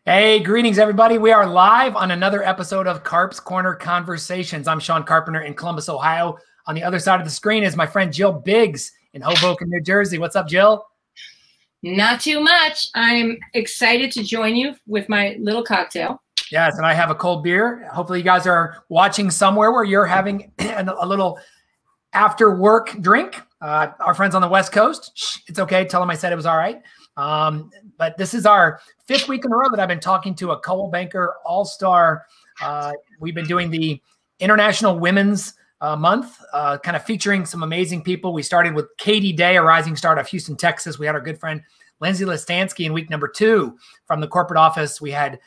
Hey, greetings, everybody. We are live on another episode of Carp's Corner Conversations. I'm Sean Carpenter in Columbus, Ohio. On the other side of the screen is my friend Jill Biggs in Hoboken, New Jersey. What's up, Jill? Not too much. I'm excited to join you with my little cocktail. Yes, and I have a cold beer. Hopefully you guys are watching somewhere where you're having a little after work drink. Our friends on the West Coast, it's okay. Tell them I said it was all right. But this is our 5th week in a row that I've been talking to a Coldwell Banker all-star. We've been doing the International Women's Month, kind of featuring some amazing people. We started with Katie Day, a rising star out of Houston, Texas. We had our good friend Lindsay Listansky in week number 2 from the corporate office. We had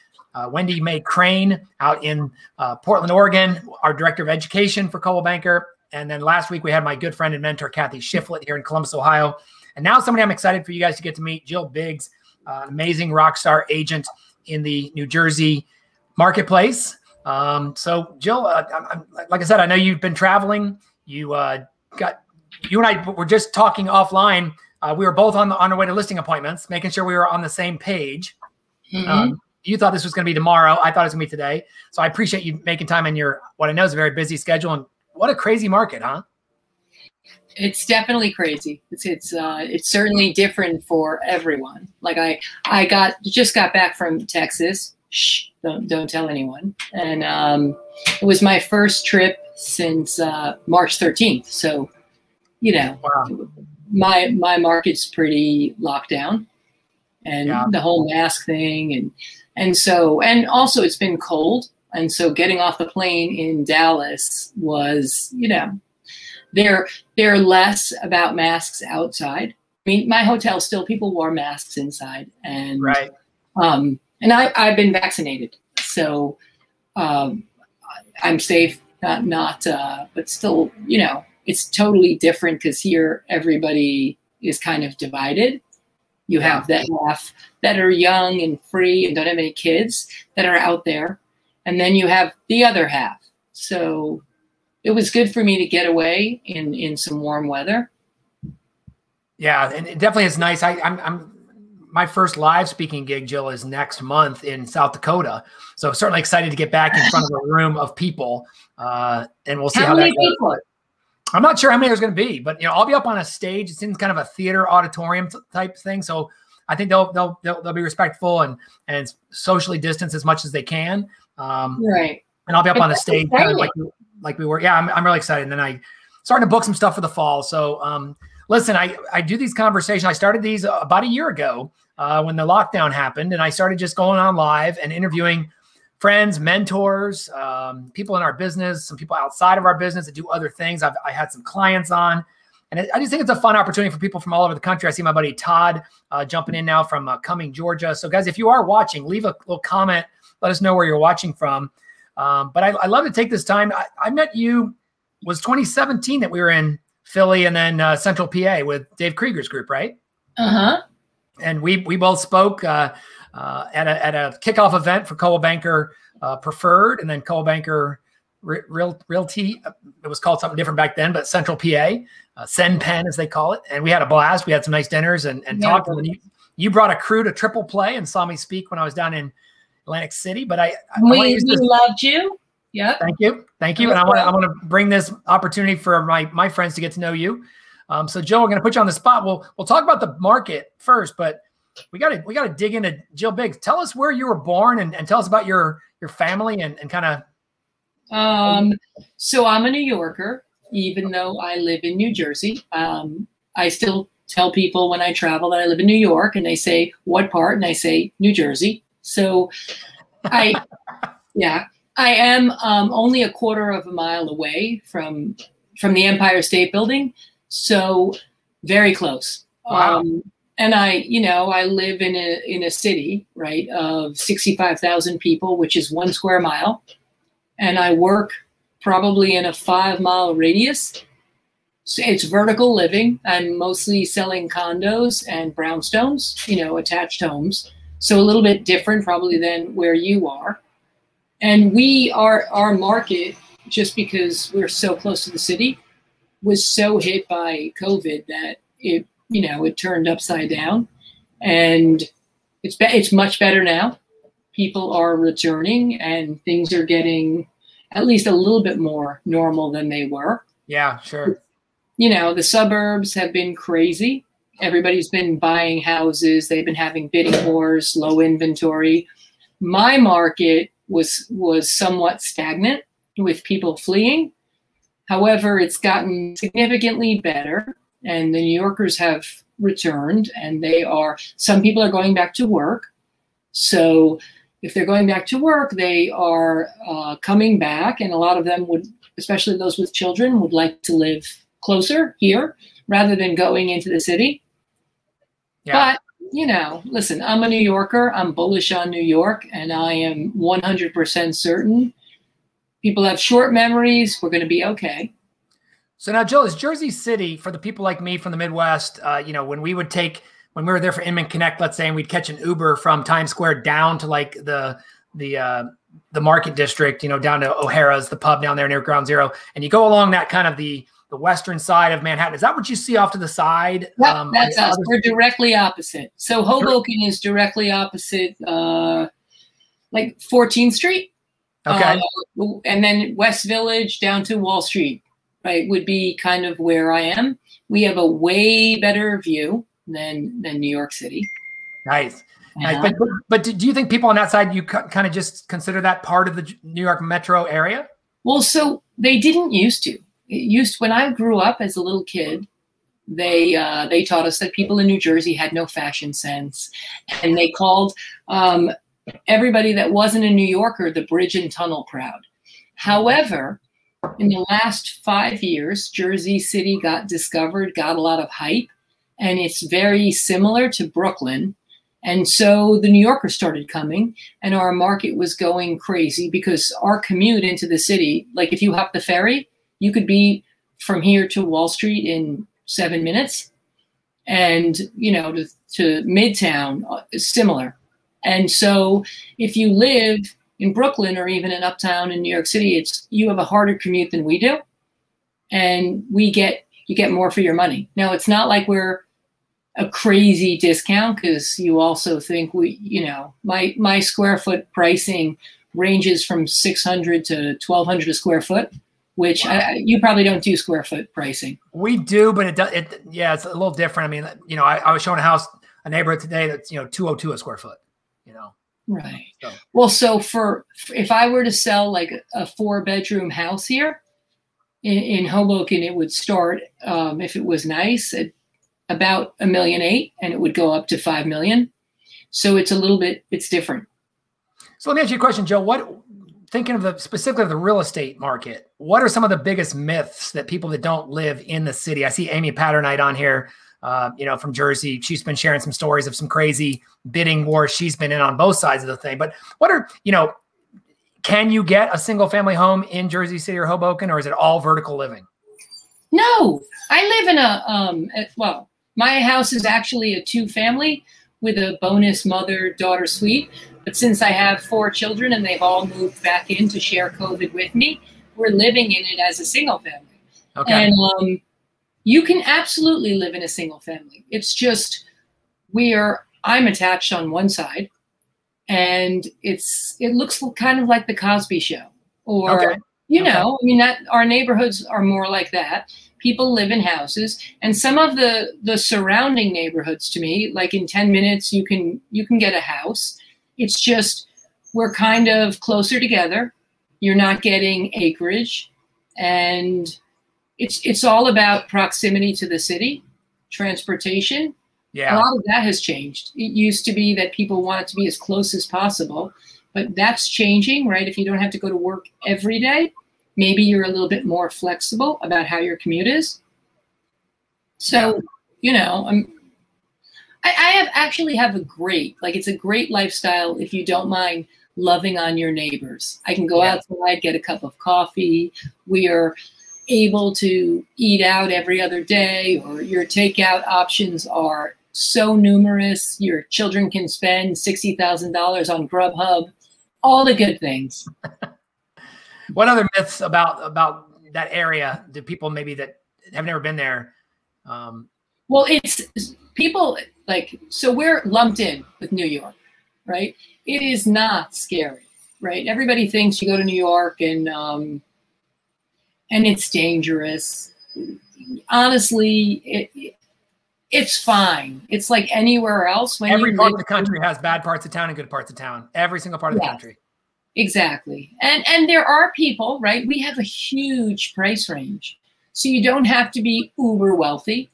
Wendy Mae Crane out in Portland, Oregon, our director of education for Coldwell Banker. And then last week we had my good friend and mentor, Kathy Shiflett, here in Columbus, Ohio. And now somebody I'm excited for you guys to get to meet, Jill Biggs, an amazing rock star agent in the New Jersey marketplace. So Jill, like I said, I know you've been traveling. You and I were just talking offline. We were both on our way to listing appointments, making sure we were on the same page. Mm-hmm. You thought this was going to be tomorrow. I thought it was going to be today. So I appreciate you making time in your, what I know is a very busy schedule. And what a crazy market, huh? It's definitely crazy. It's certainly different for everyone. Like I just got back from Texas. Shh, don't tell anyone. And it was my first trip since March 13th. So, you know, wow. my market's pretty locked down, and yeah. The whole mask thing, and also it's been cold, and so getting off the plane in Dallas was, you know. They're less about masks outside. I mean, my hotel still people wore masks inside, and right. And I've been vaccinated, so I'm safe. But still, you know, it's totally different because here everybody is kind of divided. You have that half that are young and free and don't have any kids that are out there, and then you have the other half. So it was good for me to get away in some warm weather. Yeah, and it definitely is nice. I'm my first live speaking gig, Jill, is next month in South Dakota. So certainly excited to get back in front of a room of people, and we'll see how that goes. People? I'm not sure how many there's going to be, but you know, I'll be up on a stage. It's in kind of a theater auditorium type thing, so I think they'll be respectful and socially distance as much as they can. Right. And I'll be up on the stage kind of like we were. Yeah, I'm really excited. And then I starting to book some stuff for the fall. So listen, I do these conversations. I started these about a year ago when the lockdown happened, and I started just going on live and interviewing friends, mentors, people in our business, some people outside of our business that do other things. I had some clients on, and I just think it's a fun opportunity for people from all over the country. I see my buddy Todd jumping in now from Cumming, Georgia. So guys, if you are watching, leave a little comment. Let us know where you're watching from. But I love to take this time. I met you, was 2017 that we were in Philly and then Central PA with Dave Krieger's group, right? Uh-huh. And we both spoke at a kickoff event for Coldwell Banker Preferred, and then Coldwell Banker Realty. It was called something different back then, but Central PA, Send Pen as they call it. And we had a blast. We had some nice dinners and talked. And you brought a crew to Triple Play and saw me speak when I was down in Atlantic City, but we loved you. Yeah. Thank you. And I want to bring this opportunity for my friends to get to know you. So Jill, we're going to put you on the spot. We'll talk about the market first, but we got to dig into Jill Biggs. Tell us where you were born and tell us about your family and kind of. So I'm a New Yorker, even though I live in New Jersey. I still tell people when I travel that I live in New York, and they say, what part? And I say, New Jersey. So I am only a quarter of a mile away from the Empire State Building. So very close. Wow. And I live in a city, right, of 65,000 people, which is 1 square mile. And I work probably in a 5-mile radius. So it's vertical living. I'm mostly selling condos and brownstones, attached homes. So a little bit different probably than where you are. And our market, just because we're so close to the city, was so hit by COVID that it turned upside down. And it's much better now. people are returning and things are getting at least a little bit more normal than they were. Yeah, sure. You know, the suburbs have been crazy. Everybody's been buying houses. They've been having bidding wars, low inventory. My market was somewhat stagnant with people fleeing. However, it's gotten significantly better, and the New Yorkers have returned, and some people are going back to work. So if they're going back to work, they are coming back, and a lot of them would, especially those with children, would like to live closer here rather than going into the city. Yeah. But, you know, listen, I'm a New Yorker. I'm bullish on New York, and I am 100% certain people have short memories. We're going to be okay. So now, Jill, is Jersey City, for the people like me from the Midwest, you know, when we were there for Inman Connect, let's say, and we'd catch an Uber from Times Square down to like the Market District, you know, down to O'Hara's, the pub down there near Ground Zero, and you go along that kind of the western side of Manhattan. Is that what you see off to the side? Yep, that's us. We're directly opposite. So Hoboken is directly opposite, like 14th Street. Okay. And then West Village down to Wall Street, right, would be kind of where I am. We have a way better view than New York City. Nice. Nice. But do you think people on that side, you kind of just consider that part of the New York metro area? Well, so they didn't used to. When I grew up as a little kid, they taught us that people in New Jersey had no fashion sense, and they called everybody that wasn't a New Yorker the bridge and tunnel crowd. However, in the last 5 years, Jersey City got discovered, got a lot of hype, and it's very similar to Brooklyn. And so the New Yorkers started coming, and our market was going crazy because our commute into the city, like if you hop the ferry, you could be from here to Wall Street in 7 minutes, and, you know, to Midtown is similar. And so if you live in Brooklyn or even in Uptown in New York City, you have a harder commute than we do, and you get more for your money. Now, it's not like we're a crazy discount, because you also think my square foot pricing ranges from $600 to $1,200 a square foot, which you probably don't do square foot pricing. We do, but it's a little different. I mean, you know, I was showing a neighborhood today that's, you know, $202 a square foot, you know. Right. So. Well, so if I were to sell like a 4-bedroom house here in Hoboken, it would start, if it was nice, at about $1.8 million, and it would go up to $5 million. So it's different. So let me ask you a question, Joe. Thinking of specifically of the real estate market, what are some of the biggest myths that people that don't live in the city? I see Amy Patternite on here, you know, from Jersey. She's been sharing some stories of some crazy bidding wars she's been in on both sides of the thing. But what are, you know, can you get a single family home in Jersey City or Hoboken, or is it all vertical living? No, I live in my house is actually a 2-family with a bonus mother-daughter suite. But since I have 4 children and they've all moved back in to share COVID with me, we're living in it as a single family. Okay. And you can absolutely live in a single family. It's just I'm attached on one side, and it looks kind of like the Cosby Show, or okay. You know, I mean, that our neighborhoods are more like that. People live in houses, and some of the surrounding neighborhoods to me, like in 10 minutes, you can get a house. It's just, we're kind of closer together. You're not getting acreage, and it's all about proximity to the city, transportation. Yeah. A lot of that has changed. It used to be that people wanted to be as close as possible, but that's changing, right? If you don't have to go to work every day, maybe you're a little bit more flexible about how your commute is. So, you know, I actually have it's a great lifestyle if you don't mind loving on your neighbors. I can go outside, get a cup of coffee. We are able to eat out every other day, or your takeout options are so numerous. Your children can spend $60,000 on Grubhub, all the good things. What other myths about that area do people maybe that have never been there? Well, it's people so we're lumped in with New York. right? It is not scary, right? Everybody thinks you go to New York and it's dangerous. Honestly, it's fine. It's like anywhere else. When every you part live of the country has bad parts of town and good parts of town. Every single part of the country. Exactly. And there are people, right? We have a huge price range. So you don't have to be uber wealthy.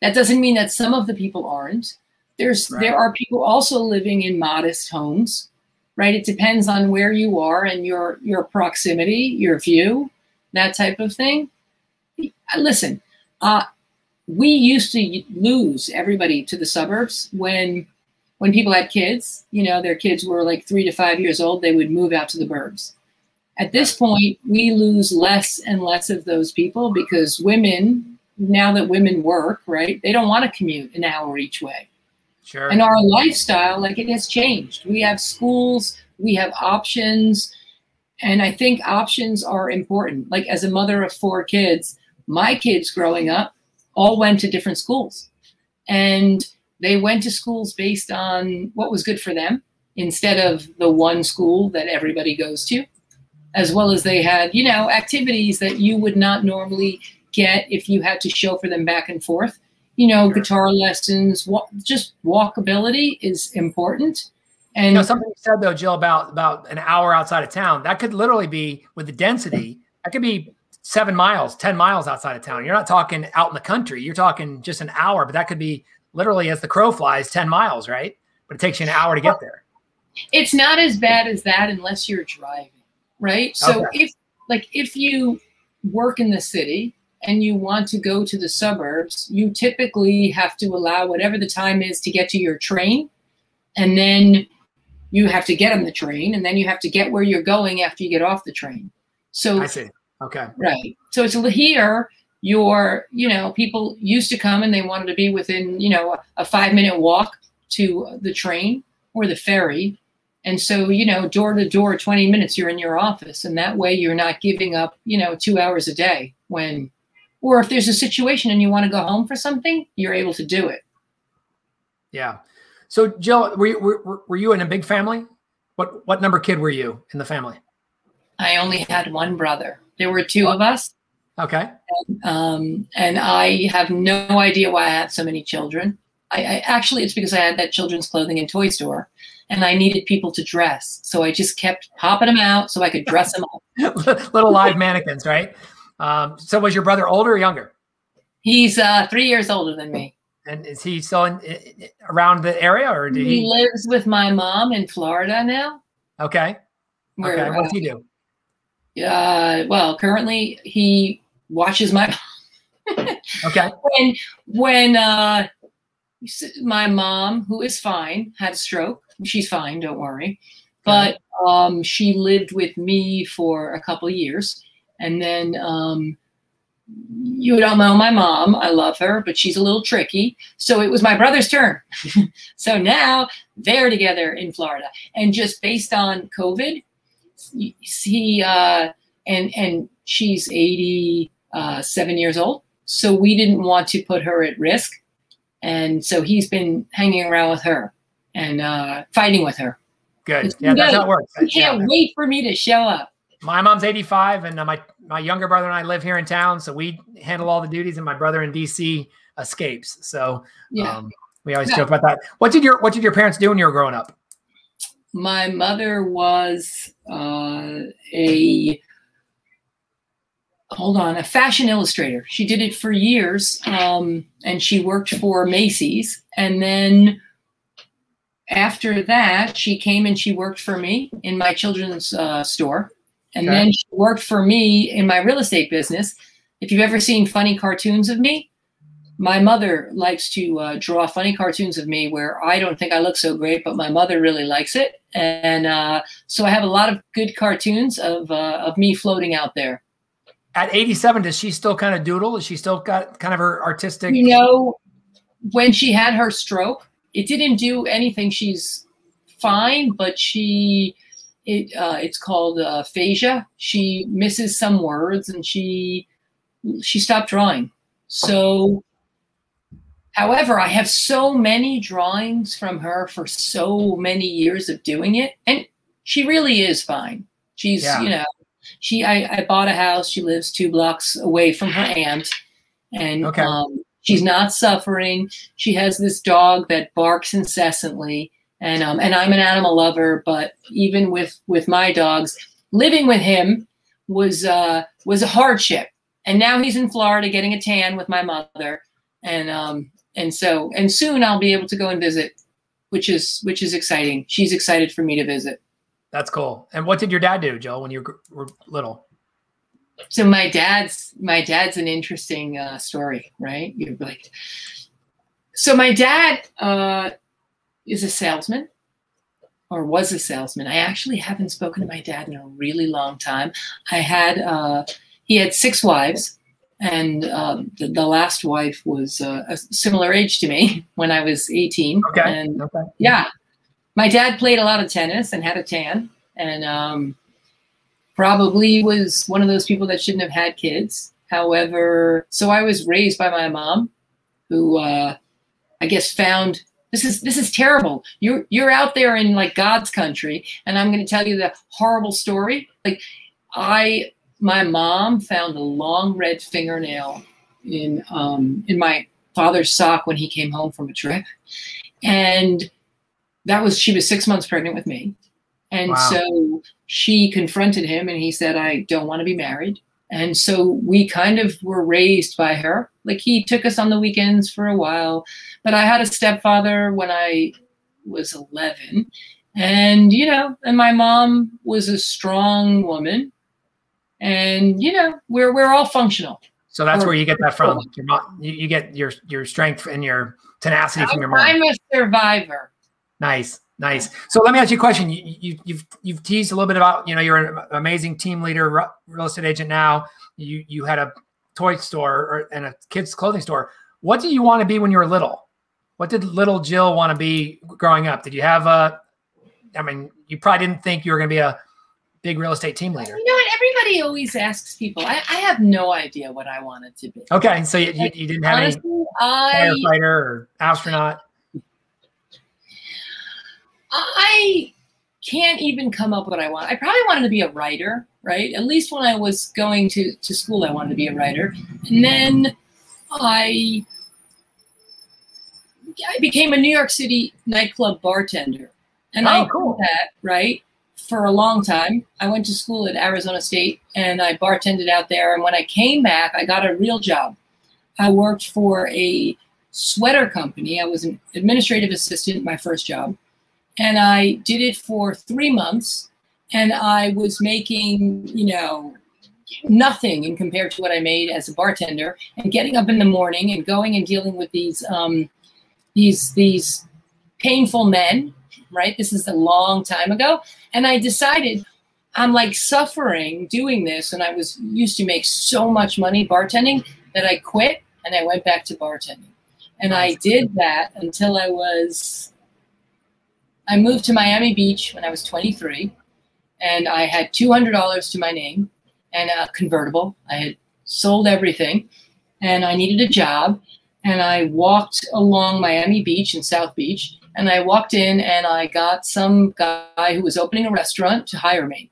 That doesn't mean that some of the people aren't. There are people also living in modest homes, right? It depends on where you are and your proximity, your view, that type of thing. Listen, we used to lose everybody to the suburbs when people had kids. You know, their kids were like 3 to 5 years old, they would move out to the burbs. At this point, we lose less and less of those people because women, now that women work, right, they don't want to commute an hour each way. Sure. And our lifestyle, like, it has changed. We have schools, we have options, and I think options are important. Like, as a mother of 4 kids, my kids growing up all went to different schools. And they went to schools based on what was good for them instead of the one school that everybody goes to, as well as they had, you know, activities that you would not normally get if you had to chauffeur them back and forth. You know, guitar lessons, just walkability is important. And you know, something you said though, Jill, about an hour outside of town, that could literally be, with the density, that could be 7 miles, 10 miles outside of town. You're not talking out in the country. You're talking just an hour, but that could be literally, as the crow flies, 10 miles, right? But it takes you an hour to get there. It's not as bad as that unless you're driving, right? So if you work in the city and you want to go to the suburbs, you typically have to allow whatever the time is to get to your train. And then you have to get on the train, and then you have to get where you're going after you get off the train. So I see. Okay. Right. So it's here, you know, people used to come and they wanted to be within, you know, a 5-minute walk to the train or the ferry. And so, you know, door to door, 20 minutes, you're in your office. And that way you're not giving up, you know, 2 hours a day or if there's a situation and you want to go home for something, you're able to do it. Yeah. So Jill, were you in a big family? What number kid were you in the family? I only had one brother. There were 2 of us. Okay. And I have no idea why I have so many children. I actually, it's because I had that children's clothing and toy store, and I needed people to dress. So I just kept popping them out so I could dress them up. Little live mannequins, right? So was your brother older or younger? He's 3 years older than me. And is he still around the area, or did he lives with my mom in Florida now? Okay. Okay. What's he do? Well, currently he watches my Okay. When my mom, who is fine, had a stroke. She's fine, don't worry. But she lived with me for a couple of years. And then you don't know my mom. I love her, but she's a little tricky. So it was my brother's turn. So now they're together in Florida. And just based on COVID, and she's 87 years old. So we didn't want to put her at risk. And so he's been hanging around with her and fighting with her. Good. Yeah, that's how it works. He can't wait for me to show up. My mom's 85, and my younger brother and I live here in town, so we handle all the duties, and my brother in DC escapes. So we always joke about that. What did your parents do when you were growing up? My mother was a fashion illustrator. She did it for years, and she worked for Macy's. And then after that, she came and she worked for me in my children's store. And then she worked for me in my real estate business. If you've ever seen funny cartoons of me, my mother likes to draw funny cartoons of me where I don't think I look so great, but my mother really likes it. And so I have a lot of good cartoons of me floating out there. At 87, does she still kind of doodle? Has she still got kind of her artistic? You know, when she had her stroke, it didn't do anything. She's fine, but it's called aphasia. She misses some words, and she stopped drawing. So However, I have so many drawings from her for so many years of doing it. And she really is fine. She's, you know, I bought a house. She lives 2 blocks away from her aunt. And she's not suffering. She has this dog that barks incessantly. And I'm an animal lover, but even with my dogs, living with him was a hardship. And now he's in Florida getting a tan with my mother. And soon I'll be able to go and visit, which is exciting. She's excited for me to visit. That's cool. And what did your dad do, Jill, when you were little? So my dad's an interesting story, right? You're like, so my dad is a salesman, or was a salesman. I actually haven't spoken to my dad in a really long time. He had 6 wives, and the last wife was a similar age to me when I was 18. Yeah, my dad played a lot of tennis and had a tan, and probably was one of those people that shouldn't have had kids. However, so I was raised by my mom, who I guess found, this is terrible. You're out there in like God's country, and I'm going to tell you the horrible story. Like my mom found a long red fingernail in my father's sock when he came home from a trip, and she was 6 months pregnant with me. And so she confronted him, and he said, I don't want to be married. And so we kind of were raised by her. Like, he took us on the weekends for a while, but I had a stepfather when I was 11, and, you know, and my mom was a strong woman, and, you know, we're all functional. So that's where you get that from. You get your strength and your tenacity from your mom. I'm a survivor. Nice. Nice. So let me ask you a question. You've teased a little bit about, you know, you're an amazing team leader, real estate agent now. You had a toy store and a kids clothing store. What did you want to be when you were little? What did little Jill want to be growing up? Did you have I mean, you probably didn't think you were going to be a big real estate team leader. You know what? Everybody always asks people. I have no idea what I wanted to be. Okay. So you didn't have any firefighter or astronaut? I can't even come up with what I want. I probably wanted to be a writer, right? At least when I was going to school, I wanted to be a writer. And then I became a New York City nightclub bartender. And I did that, right, for a long time. I went to school at Arizona State, and I bartended out there. And when I came back, I got a real job. I worked for a sweater company. I was an administrative assistant, my first job. And I did it for 3 months, and I was making, you know, nothing in compared to what I made as a bartender, and getting up in the morning and going and dealing with these painful men, right? This is a long time ago. And I decided I'm like suffering doing this. And I used to make so much money bartending that I quit, and I went back to bartending. And I did that until I moved to Miami Beach when I was 23, and I had $200 to my name and a convertible. I had sold everything, and I needed a job. And I walked along Miami Beach and South Beach, and I walked in, and I got some guy who was opening a restaurant to hire me.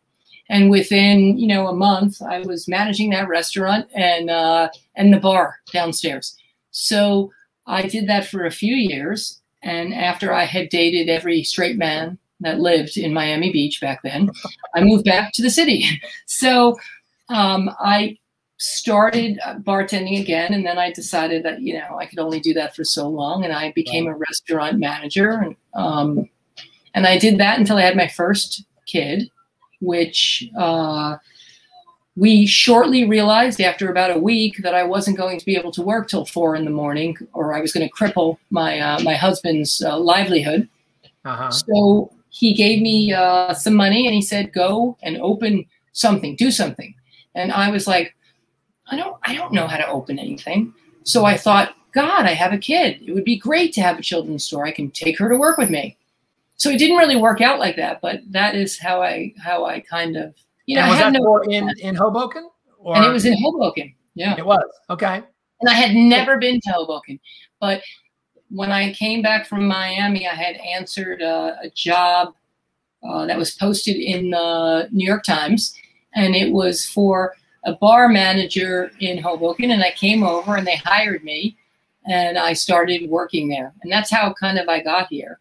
And within, you know, a month, I was managing that restaurant and the bar downstairs. So I did that for a few years. And after I had dated every straight man that lived in Miami Beach back then, I moved back to the city. So I started bartending again, and then I decided that, you know, I could only do that for so long, and I became a restaurant manager. And I did that until I had my first kid, which we shortly realized after about a week that I wasn't going to be able to work till 4 in the morning, or I was going to cripple my my husband's livelihood. So he gave me some money, and he said, "Go and open something, do something." And I was like, I don't know how to open anything. So I thought, God, I have a kid. It would be great to have a children's store. I can take her to work with me. So it didn't really work out like that, but that is how I kind of. You know, and was that in Hoboken? Or? And it was in Hoboken. Yeah. It was. Okay. And I had never been to Hoboken, but when I came back from Miami, I had answered a job that was posted in the New York Times, and it was for a bar manager in Hoboken, and I came over and they hired me, and I started working there. And that's how kind of I got here.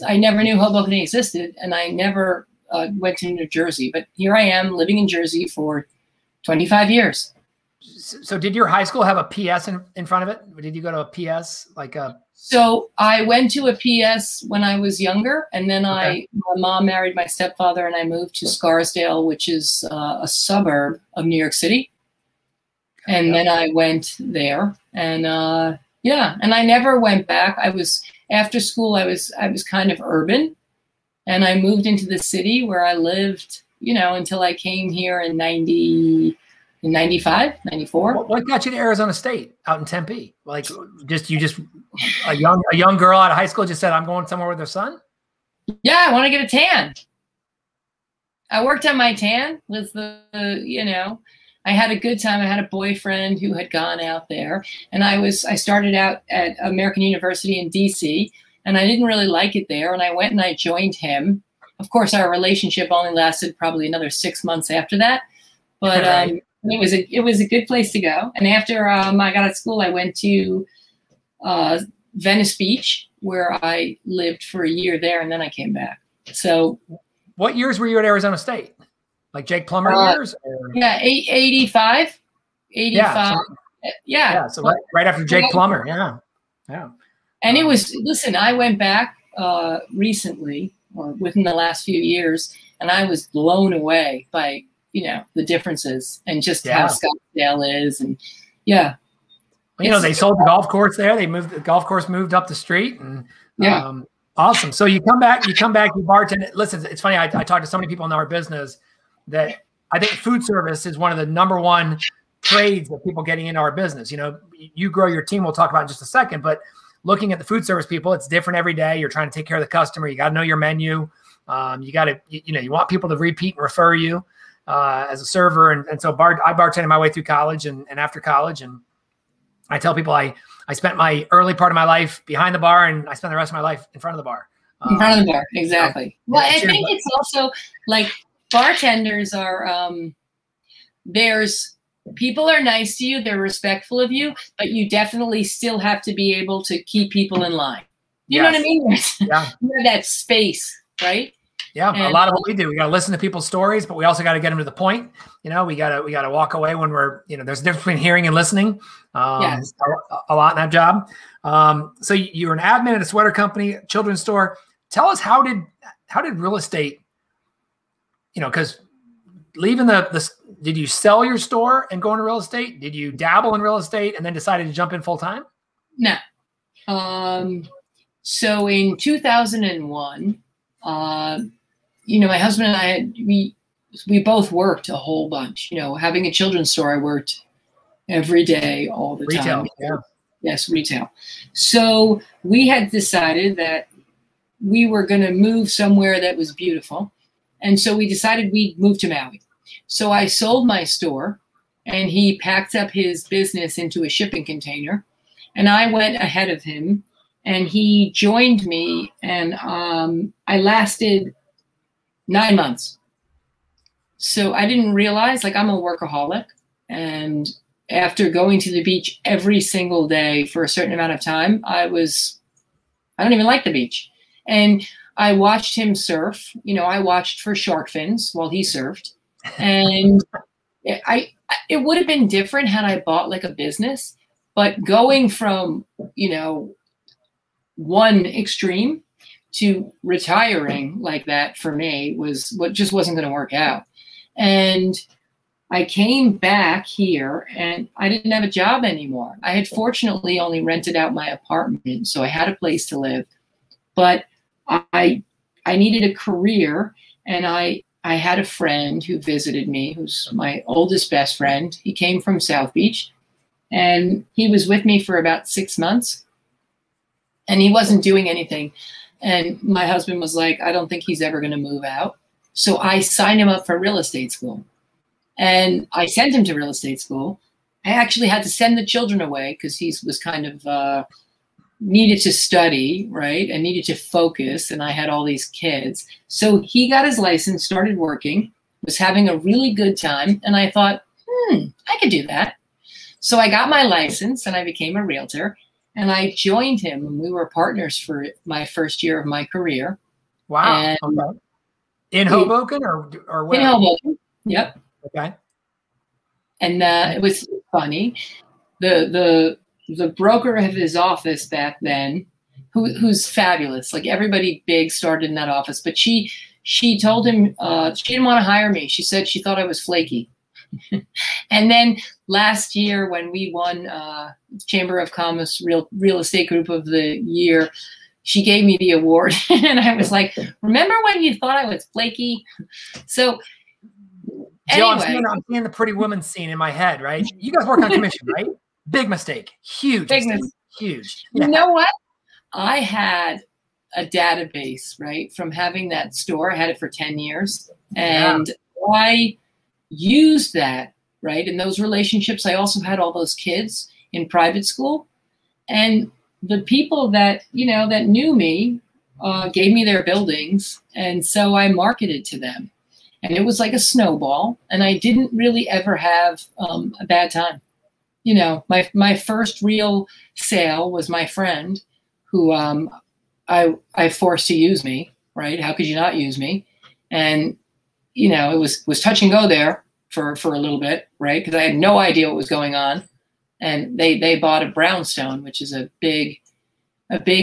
I never knew Hoboken existed, and I never went to New Jersey, but here I am living in Jersey for 25 years. So did your high school have a PS in front of it? Or did you go to a PS like a? So I went to a PS when I was younger, and then Okay. my mom married my stepfather, and I moved to Scarsdale, which is a suburb of New York City. And then I went there, and yeah, and I never went back. After school, I was kind of urban, and I moved into the city where I lived, until I came here in 95, 94. What got you to Arizona State out in Tempe? Like a young girl out of high school just said, I'm going somewhere with her son? Yeah, I want to get a tan. I worked on my tan with I had a good time. I had a boyfriend who had gone out there, and I started out at American University in DC, and I didn't really like it there. And I went and I joined him. Of course, our relationship only lasted probably another 6 months after that, but it was a good place to go. And after I got out of school, I went to Venice Beach, where I lived for a year there, and then I came back. So, what years were you at Arizona State? Like Jake Plummer years? Or? Yeah, 85. Yeah. So right after Jake Plummer. Yeah. And it was, listen, I went back recently, or within the last few years, and I was blown away by, the differences and just how Scottsdale is. And yeah. They sold the golf course there. The golf course moved up the street, and awesome. So you come back, you bartend. Listen, it's funny. I talk to so many people in our business that I think food service is one of the #1 trades of people getting into our business. You grow your team, we'll talk about in just a second, but looking at the food service people, it's different every day. You're trying to take care of the customer. You got to know your menu. You got to, you want people to repeat and refer you as a server. And so I bartended my way through college and after college. And I tell people I spent my early part of my life behind the bar, and I spent the rest of my life in front of the bar. In front of the bar, exactly. Well, I think it's also like bartenders are, people are nice to you, they're respectful of you, but you definitely still have to be able to keep people in line. You know what I mean? Yeah. You have that space, right? Yeah, and a lot of what we do, we got to listen to people's stories, but we also got to get them to the point. We got to walk away when we're, there's a difference between hearing and listening. Yes. A lot in that job. So you were an admin at a sweater company, children's store. Tell us how did real estate, because leaving did you sell your store and go into real estate? Did you dabble in real estate and then decided to jump in full time? No. So in 2001, my husband and I we both worked a whole bunch. Having a children's store, I worked every day, all the time. Yeah. Yes, retail. So we had decided that we were going to move somewhere that was beautiful. And so we decided we'd move to Maui. So I sold my store, and he packed up his business into a shipping container, and I went ahead of him, and he joined me, and I lasted 9 months. So I didn't realize, I'm a workaholic, and after going to the beach every single day for a certain amount of time, I don't even like the beach. And I watched him surf. I watched for shark fins while he surfed. And it would have been different had I bought a business, but going from, one extreme to retiring like that for me was what just wasn't going to work out. And I came back here and I didn't have a job anymore. I had fortunately only rented out my apartment, so I had a place to live, but I needed a career, and I had a friend who visited me, who's my oldest best friend. He came from South Beach, and he was with me for about 6 months, and he wasn't doing anything. And my husband was like, I don't think he's ever going to move out. So I signed him up for real estate school, and I sent him to real estate school. I actually had to send the children away because he was kind of needed to study, right, and needed to focus, and I had all these kids. So he got his license, started working, was having a really good time, and I thought, I could do that. So I got my license, and I became a realtor, and I joined him, and we were partners for my first year of my career. Wow. Okay. In Hoboken or where? In Hoboken, yep. Okay. And it was funny. The broker of his office back then, who's fabulous, like everybody big started in that office, but she told him she didn't want to hire me. She said she thought I was flaky. And then last year when we won Chamber of Commerce Real Estate Group of the Year, she gave me the award. And I was like, remember when you thought I was flaky? So Joe, anyway. I'm seeing the Pretty Woman scene in my head, right? You guys work on commission, right? Big mistake. Huge mistake. Huge. Yeah. You know what? I had a database, right? From having that store. I had it for 10 years. And I used that, right? In those relationships, I also had all those kids in private school. And the people that, that knew me gave me their buildings. And so I marketed to them. And it was like a snowball. And I didn't really ever have a bad time. My first real sale was my friend who I forced to use me, right? How could you not use me? And, it was touch and go there for a little bit, right? Because I had no idea what was going on. And they bought a brownstone, which is a big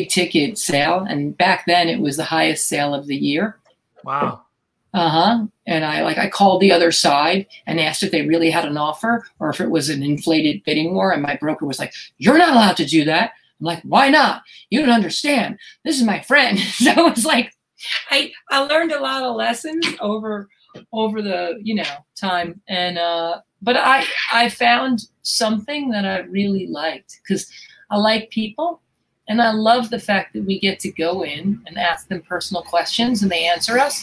ticket sale. And back then it was the highest sale of the year. Wow. And I called the other side and asked if they really had an offer or if it was an inflated bidding war. And my broker was like, you're not allowed to do that. I'm like, why not? You don't understand. This is my friend. So it was like, I learned a lot of lessons over the, time. And, but I found something that I really liked because I like people. And I love the fact that we get to go in and ask them personal questions and they answer us.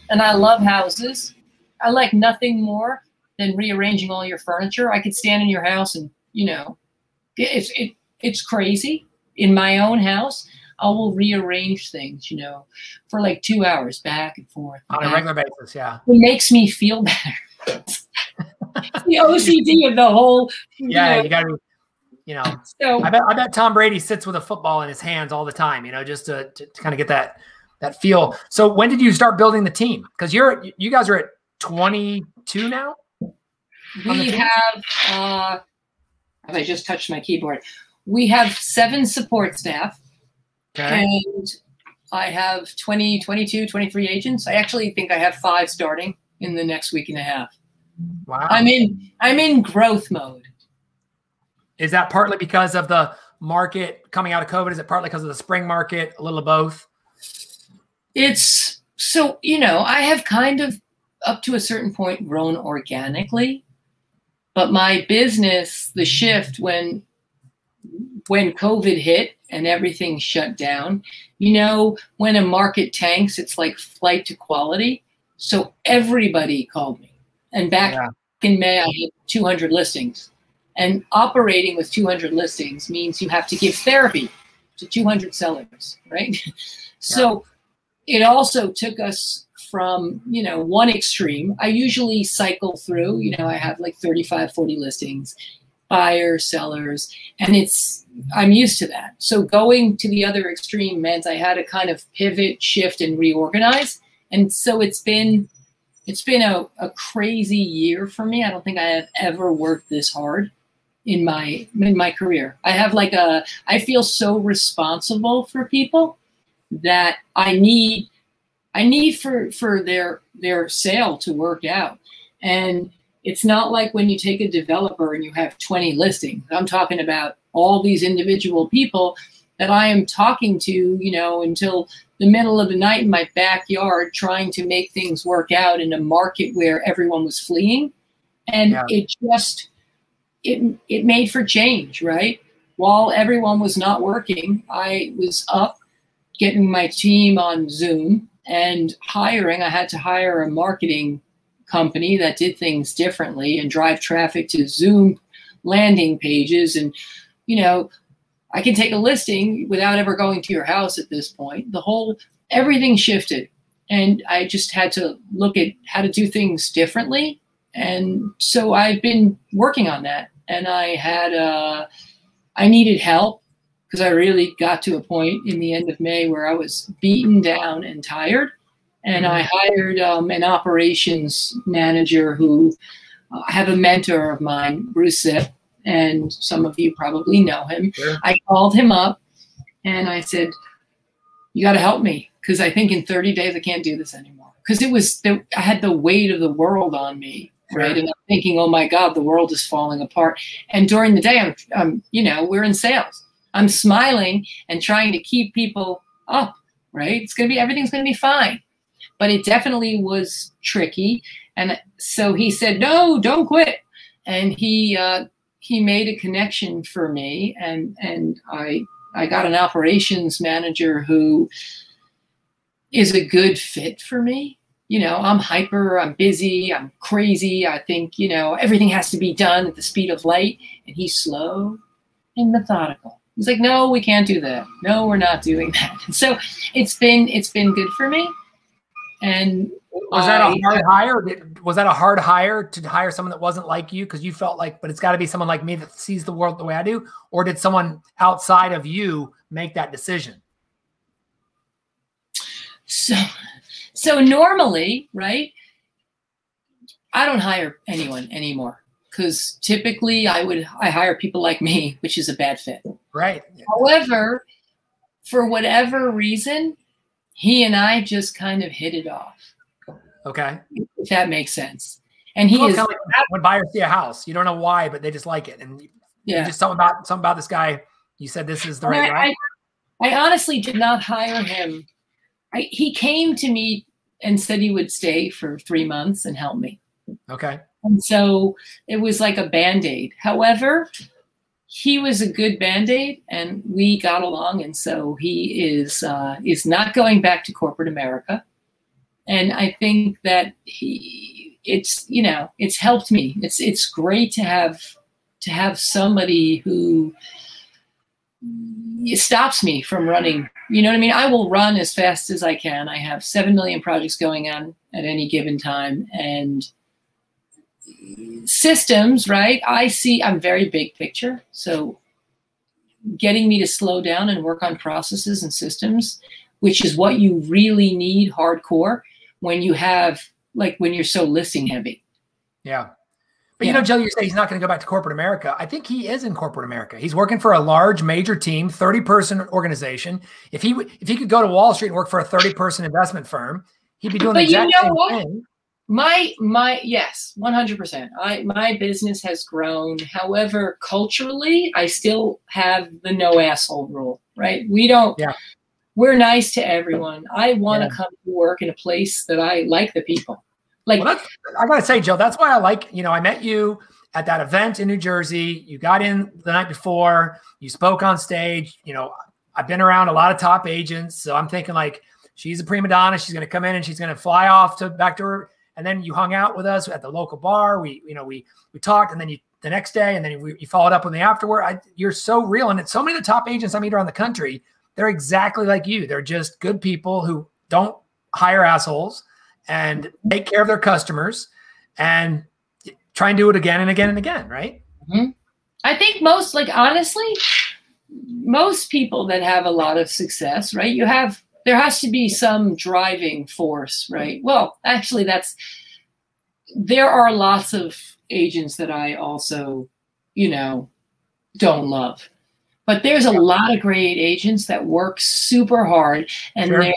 And I love houses. I like nothing more than rearranging all your furniture. I could stand in your house and, it's crazy. In my own house, I will rearrange things, for like 2 hours back and forth. On a regular basis, yeah. It makes me feel better. The OCD of the whole. Yeah, you got to, So I bet Tom Brady sits with a football in his hands all the time, just to kind of get that feel. So when did you start building the team? Because you guys are at 22 now? We have, I just touched my keyboard. We have 7 support staff. Okay. And I have 22, 23 agents. I actually think I have 5 starting in the next week and a half. Wow. I'm in growth mode. Is that partly because of the market coming out of COVID? Is it partly because of the spring market? A little of both? It's so, I have kind of up to a certain point grown organically, but my business, the shift when COVID hit and everything shut down, when a market tanks, it's like flight to quality. So everybody called me. And back in May, I had 200 listings. And operating with 200 listings means you have to give therapy to 200 sellers, right? So it also took us from, one extreme. I usually cycle through, I have like 35, 40 listings, buyers, sellers, and I'm used to that. So going to the other extreme meant I had to kind of pivot, shift, and reorganize. And so it's been a crazy year for me. I don't think I have ever worked this hard in my career. I have I feel so responsible for people that I need for their sale to work out. And it's not like when you take a developer and you have 20 listings. I'm talking about all these individual people that I am talking to, until the middle of the night in my backyard, trying to make things work out in a market where everyone was fleeing. And it made for change, right? While everyone was not working, I was up getting my team on Zoom and hiring. I had to hire a marketing company that did things differently and drive traffic to Zoom landing pages. And, I can take a listing without ever going to your house at this point. Everything shifted. And I just had to look at how to do things differently. And so I've been working on that. And I needed help because I really got to a point in the end of May where I was beaten down and tired. And I hired an operations manager who I have a mentor of mine, Bruce Zipp, and some of you probably know him. Sure. I called him up and I said, you got to help me because I think in 30 days I can't do this anymore. Because I had the weight of the world on me, right? Sure. And I'm thinking, oh my God, the world is falling apart. And during the day, we're in sales. I'm smiling and trying to keep people up, right? Everything's going to be fine. But it definitely was tricky. And so he said, no, don't quit. And he made a connection for me. And I got an operations manager who is a good fit for me. I'm hyper, I'm busy, I'm crazy. I think, everything has to be done at the speed of light. And he's slow and methodical. He's like, no, we can't do that. No, we're not doing that. So it's been good for me. And was that a hard hire? Was that a hard hire to hire someone that wasn't like you? Because you felt like, but it's got to be someone like me that sees the world the way I do. Or did someone outside of you make that decision? So normally, right, I don't hire anyone anymore because typically I hire people like me, which is a bad fit. Right. However, for whatever reason, he and I just kind of hit it off. Okay. If that makes sense. And he is like when buyers see a house, you don't know why, but they just like it. And you just something about this guy. You said this is the right guy. I honestly did not hire him. He came to me and said he would stay for 3 months and help me. Okay. And so it was like a BandAid. However, he was a good BandAid and we got along. And so he is not going back to corporate America. And I think that it's helped me. It's great to have somebody who stops me from running. You know what I mean? I will run as fast as I can. I have 7 million projects going on at any given time. And systems, right? I'm very big picture. So getting me to slow down and work on processes and systems, which is what you really need hardcore when you're so listing heavy. Yeah. But Joe, you say he's not going to go back to corporate America. I think he is in corporate America. He's working for a large major team, 30-person organization. If he could go to Wall Street and work for a 30-person investment firm, he'd be doing the exact same thing. Yes, 100%. My business has grown. However, culturally, I still have the no asshole rule, right? We're nice to everyone. I want to come to work in a place that I like the people. I got to say, Joe, that's why I like, I met you at that event in New Jersey. You got in the night before, you spoke on stage. I've been around a lot of top agents. So I'm thinking like, she's a prima donna. She's going to come in and she's going to fly off back to her. And then you hung out with us at the local bar. We talked, and then the next day, and then you followed up on the afterward. You're so real. And it's so many of the top agents I meet around the country, they're exactly like you. They're just good people who don't hire assholes and take care of their customers and try and do it again and again and again, right? Mm-hmm. I think honestly, most people that have a lot of success, right? There has to be some driving force, right? Well, actually there are lots of agents that I also, don't love. But there's a lot of great agents that work super hard, and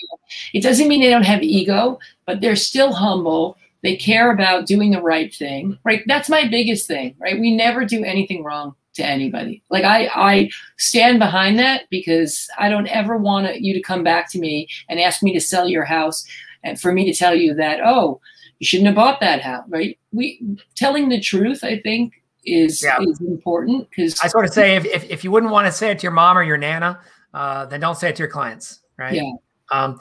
it doesn't mean they don't have ego, but they're still humble. They care about doing the right thing, right? That's my biggest thing, right? We never do anything wrong to anybody. Like I stand behind that because I don't ever want you to come back to me and ask me to sell your house and for me to tell you that, oh, you shouldn't have bought that house, right? Telling the truth, I think, is important because I sort of say if you wouldn't want to say it to your mom or your nana, then don't say it to your clients, right? So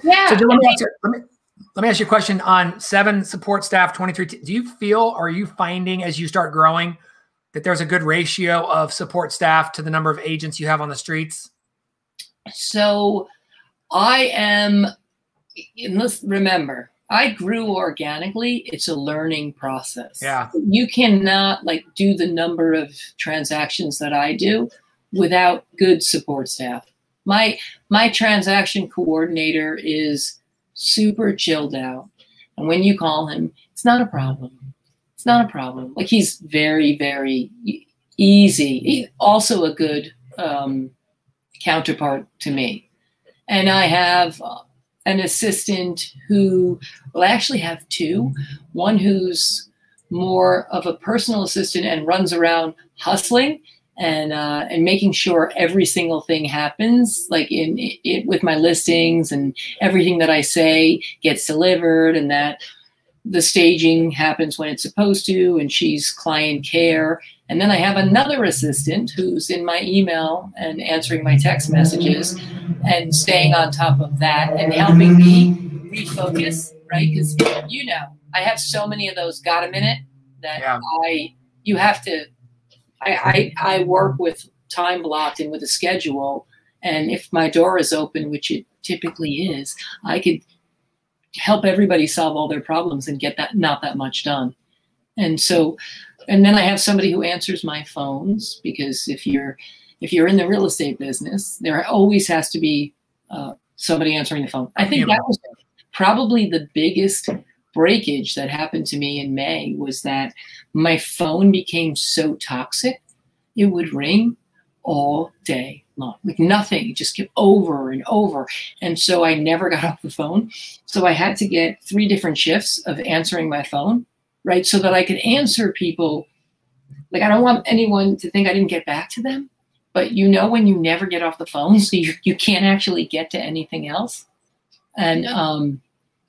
let me ask you a question on 7 support staff, 23. Do you feel, are you finding as you start growing that there's a good ratio of support staff to the number of agents you have on the streets? So I am, and let's remember, I grew organically. It's a learning process. Yeah. You cannot like do the number of transactions that I do without good support staff. My transaction coordinator is super chilled out. And when you call him, it's not a problem. It's not a problem. Like, he's very, very easy. He's also a good counterpart to me. And I have an assistant who, well, I actually have two. One who's more of a personal assistant and runs around hustling and making sure every single thing happens, like with my listings, and everything that I say gets delivered, and that the staging happens when it's supposed to, and she's client care. And then I have another assistant who's in my email and answering my text messages and staying on top of that and helping me refocus, right? Because, you know, I have so many of those got a minute that you have to, I work with time blocked and with a schedule. And if my door is open, which it typically is, I could help everybody solve all their problems and get not that much done. And so, and then I have somebody who answers my phones, because if you're in the real estate business, there always has to be somebody answering the phone. I think that was probably the biggest breakage that happened to me in May, was that my phone became so toxic. It would ring all day long, like nothing. It just kept over and over. And so I never got off the phone. So I had to get 3 different shifts of answering my phone, right? So that I could answer people. Like, I don't want anyone to think I didn't get back to them, but you know, when you never get off the phone, so you can't actually get to anything else. And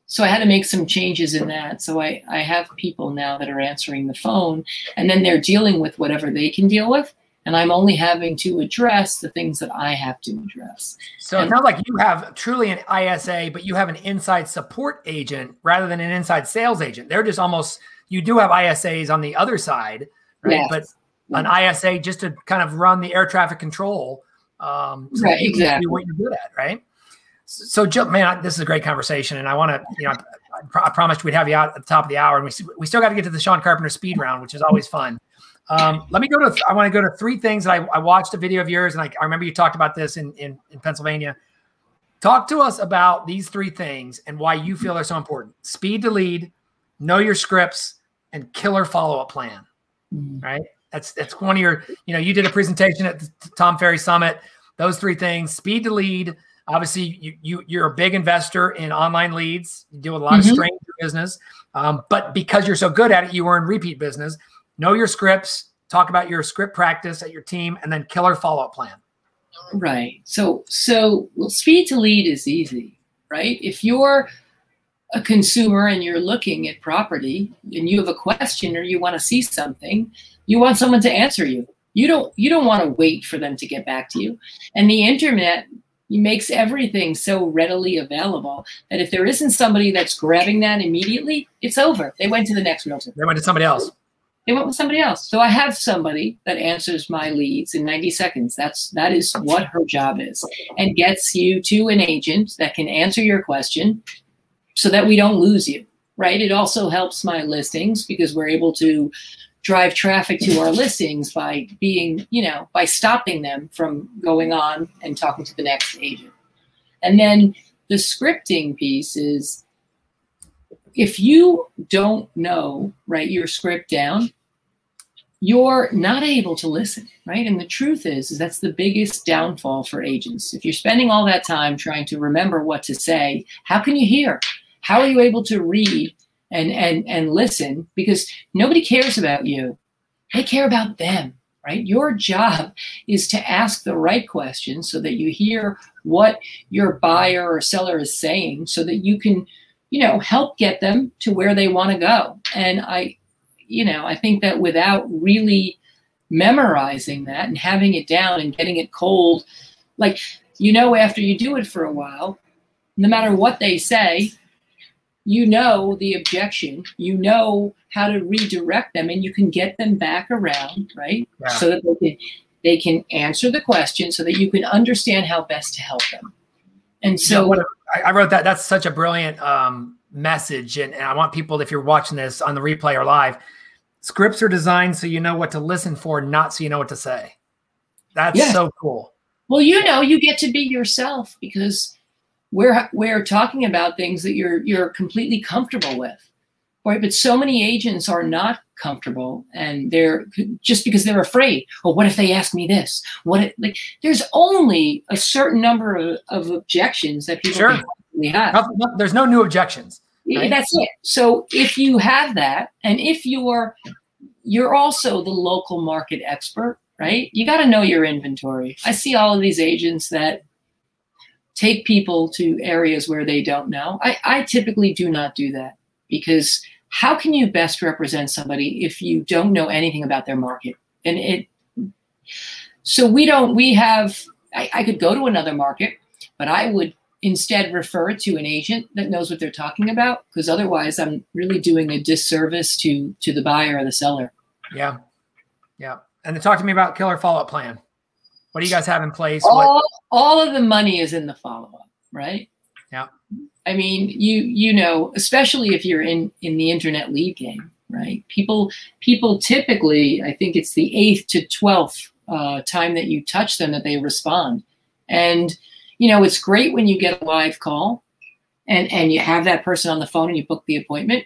so I had to make some changes in that. So I have people now that are answering the phone, and then they're dealing with whatever they can deal with. And I'm only having to address the things that I have to address. So it sounds like you have truly an ISA, but you have an inside support agent rather than an inside sales agent. They're just almost, you do have ISAs on the other side, right? Yes. But an ISA just to kind of run the air traffic control. So right, exactly. Do what you're good at, right? So, Jill, man, this is a great conversation, and I want to, you know, I promised we'd have you out at the top of the hour, and we still got to get to the Sean Carpenter speed round, which is always fun. Let me go to, I want to go to 3 things that I watched a video of yours, and I remember you talked about this in Pennsylvania. Talk to us about these 3 things and why you feel they're so important. Speed to lead, know your scripts, and killer follow-up plan, right? That's one of your, you know, you did a presentation at the Tom Ferry Summit. Those 3 things: speed to lead. Obviously, you're a big investor in online leads. You deal with a lot of stranger business, but because you're so good at it, you were in repeat business. Know your scripts. Talk about your script practice at your team, and then killer follow-up plan. Right. So well, speed to lead is easy, right? If you're a consumer and you're looking at property and you have a question or you want to see something, you want someone to answer you. You don't want to wait for them to get back to you. And the internet makes everything so readily available that if there isn't somebody that's grabbing that immediately, it's over. They went to the next realtor. They went to somebody else. They went with somebody else. So I have somebody that answers my leads in 90 seconds. That is what her job is, and gets you to an agent that can answer your question so that we don't lose you, right? It also helps my listings because we're able to drive traffic to our listings by being, you know, by stopping them from going on and talking to the next agent. And then the scripting piece is, if you don't know, right, your script down, you're not able to listen, right? And the truth is that's the biggest downfall for agents. If you're spending all that time trying to remember what to say, how can you hear? How are you able to read and listen? Because nobody cares about you. They care about them, right? Your job is to ask the right questions so that you hear what your buyer or seller is saying so that you can, you know, help get them to where they want to go. And I think that without really memorizing that and having it down and getting it cold, like, you know, after you do it for a while, no matter what they say, you know the objection, you know how to redirect them, and you can get them back around, right? Yeah. So that they can answer the question, so that you can understand how best to help them. And so I wrote that. That's such a brilliant message. And I want people, if you're watching this on the replay or live, scripts are designed so you know what to listen for, not so you know what to say. That's so cool. Well, you get to be yourself, because we're talking about things that you're completely comfortable with, right? But so many agents are not comfortable, and they're just because they're afraid. Oh, what if they ask me this? Like there's only a certain number of objections that people can possibly have. There's no new objections. Right? That's it. So if you have that, and if you're also the local market expert, right? You got to know your inventory. I see all of these agents that take people to areas where they don't know. I typically do not do that, because how can you best represent somebody if you don't know anything about their market? And I could go to another market, but I would instead refer it to an agent that knows what they're talking about, because otherwise I'm really doing a disservice to the buyer or the seller. Yeah. Yeah. And then talk to me about killer follow-up plan. What do you guys have in place? All of the money is in the follow-up, right? Yeah. I mean, you know, especially if you're in the internet lead game, right? People typically, I think it's the 8th to 12th time that you touch them that they respond. And, you know, it's great when you get a live call and you have that person on the phone and you book the appointment.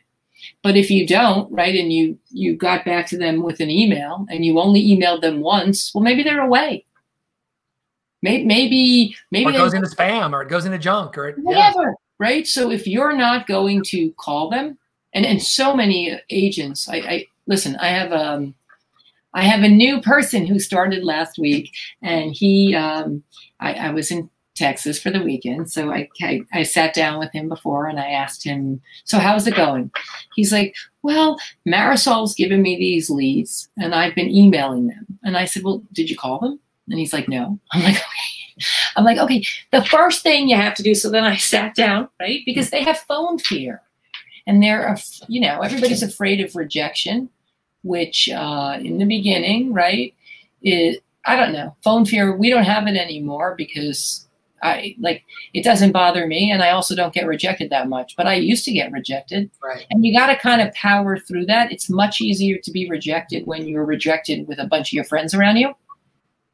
But if you don't, right, and you got back to them with an email and you only emailed them once, well, maybe they're away. Maybe or it goes into spam, or it goes into junk, or whatever, right? So if you're not going to call them, and so many agents, listen, I have a new person who started last week, and I was in Texas for the weekend, so I sat down with him before and I asked him, so how's it going? He's like, well, Marisol's given me these leads and I've been emailing them. And I said, well, did you call them? And he's like, no. I'm like, okay, the first thing you have to do. So then I sat down, right? Because they have phone fear, and everybody's afraid of rejection, which in the beginning, right? I don't know, phone fear. We don't have it anymore because it doesn't bother me. And I also don't get rejected that much, but I used to get rejected. Right. And you got to kind of power through that. It's much easier to be rejected when you're rejected with a bunch of your friends around you.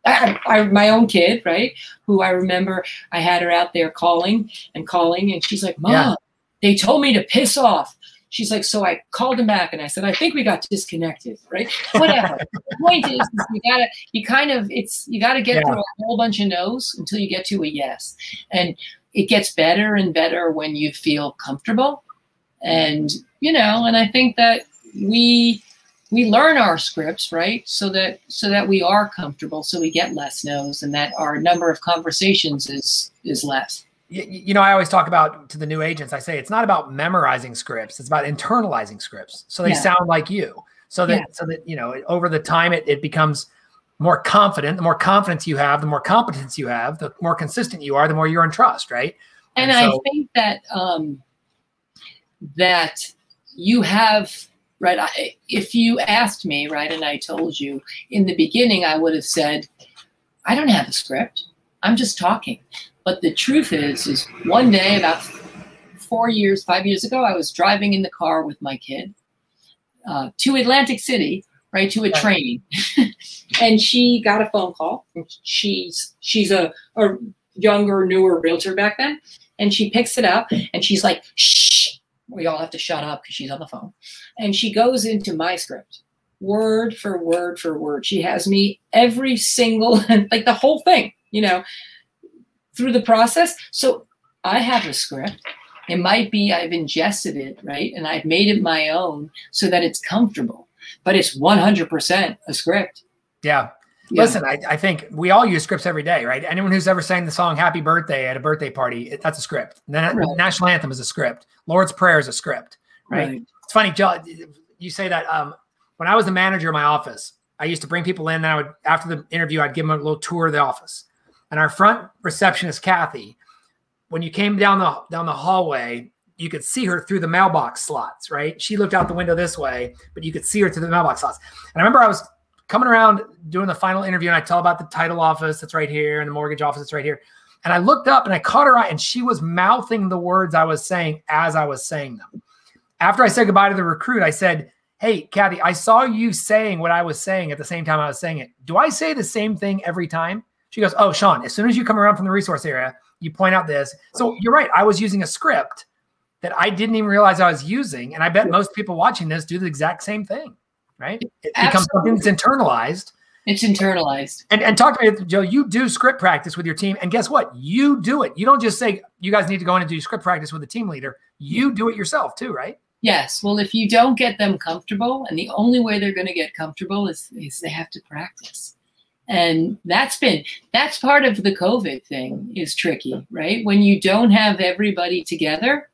My own kid, right, who I remember, I had her out there calling, and she's like, Mom, they told me to piss off. She's like, so I called him back and I said, I think we got disconnected, right? Whatever. The point is you gotta get through a whole bunch of no's until you get to a yes. And it gets better and better when you feel comfortable. And, and I think that we learn our scripts, right? So that we are comfortable, so we get less no's, and that our number of conversations is less. I always talk about to the new agents, I say, it's not about memorizing scripts. It's about internalizing scripts. So they sound like you, so that over the time, it becomes more confident. The more confidence you have, the more competence you have, the more consistent you are, the more you're in trust. Right. And I think that, that you have, right. If you asked me, right, and I told you in the beginning, I would have said, I don't have a script. I'm just talking. But the truth is one day about 5 years ago, I was driving in the car with my kid to Atlantic City, right, to a training. And she got a phone call. She's a younger, newer realtor back then. And she picks it up and she's like, shh, we all have to shut up because she's on the phone. And she goes into my script, word for word for word. She has me every single, like the whole thing, through the process. So I have a script. It might be I've ingested it, right? And I've made it my own so that it's comfortable, but it's 100% a script. Yeah. Listen, I think we all use scripts every day, right? Anyone who's ever sang the song Happy Birthday at a birthday party, that's a script. The national anthem is a script. Lord's Prayer is a script, right? It's funny, Joe, you say that. When I was the manager of my office, I used to bring people in, and after the interview, I'd give them a little tour of the office. And our front receptionist, Kathy, when you came down the hallway, you could see her through the mailbox slots, right? She looked out the window this way, but you could see her through the mailbox slots. And I remember I was coming around doing the final interview, and I tell about the title office that's right here and the mortgage office that's right here. And I looked up and I caught her eye, and she was mouthing the words I was saying as I was saying them. After I said goodbye to the recruit, I said, hey, Kathy, I saw you saying what I was saying at the same time I was saying it. Do I say the same thing every time? She goes, oh, Sean, as soon as you come around from the resource area, you point out this. So you're right. I was using a script that I didn't even realize I was using. And I bet most people watching this do the exact same thing, right? It becomes something that's internalized. It's internalized. And talk to me, Joe, you do script practice with your team. And guess what? You do it. You don't just say, you guys need to go in and do script practice with the team leader. You do it yourself too, right? Yes. Well, if you don't get them comfortable, and the only way they're going to get comfortable is they have to practice. And that's part of the COVID thing is tricky, right? When you don't have everybody together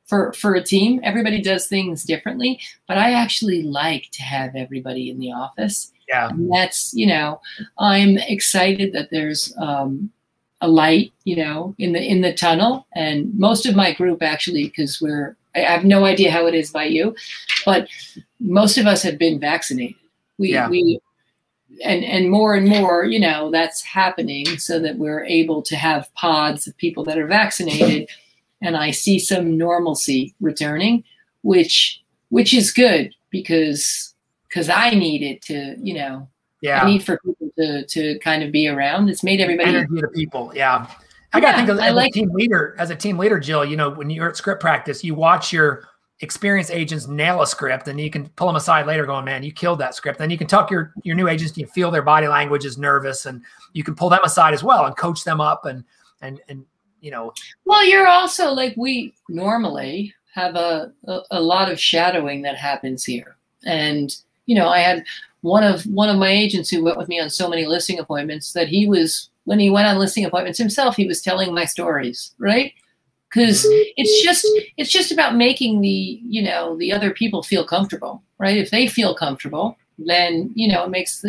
for a team, everybody does things differently, but I actually like to have everybody in the office. Yeah. And that's, I'm excited that there's a light, in the tunnel. And most of my group actually, because I have no idea how it is by you, but most of us have been vaccinated. And more, that's happening so that we're able to have pods of people that are vaccinated. And I see some normalcy returning, which is good because I need it to, I need for people to kind of be around. It's made everybody energy to people. Yeah. I got to think as a team leader, Jill, when you're at script practice, you watch your experienced agents nail a script, and you can pull them aside later going, man, you killed that script. Then you can talk your new agents, you feel their body language is nervous, and you can pull them aside as well and coach them up and Well, you're also we normally have a lot of shadowing that happens here. And, I had one of my agents who went with me on so many listing appointments that when he went on listing appointments himself, he was telling my stories, right? Because it's just about making the other people feel comfortable, right? If they feel comfortable, then, it makes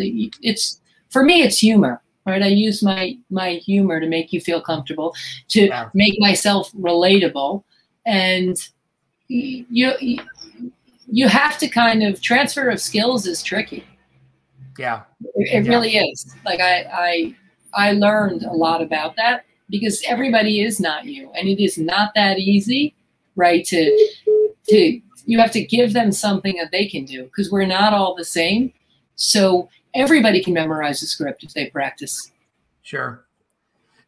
for me, it's humor, right? I use my humor to make you feel comfortable, to make myself relatable. And you have to kind of transfer of skills is tricky. Yeah. It really is. I learned a lot about that because everybody is not you, and it is not that easy, right? You have to give them something that they can do because we're not all the same. So everybody can memorize a script if they practice. Sure.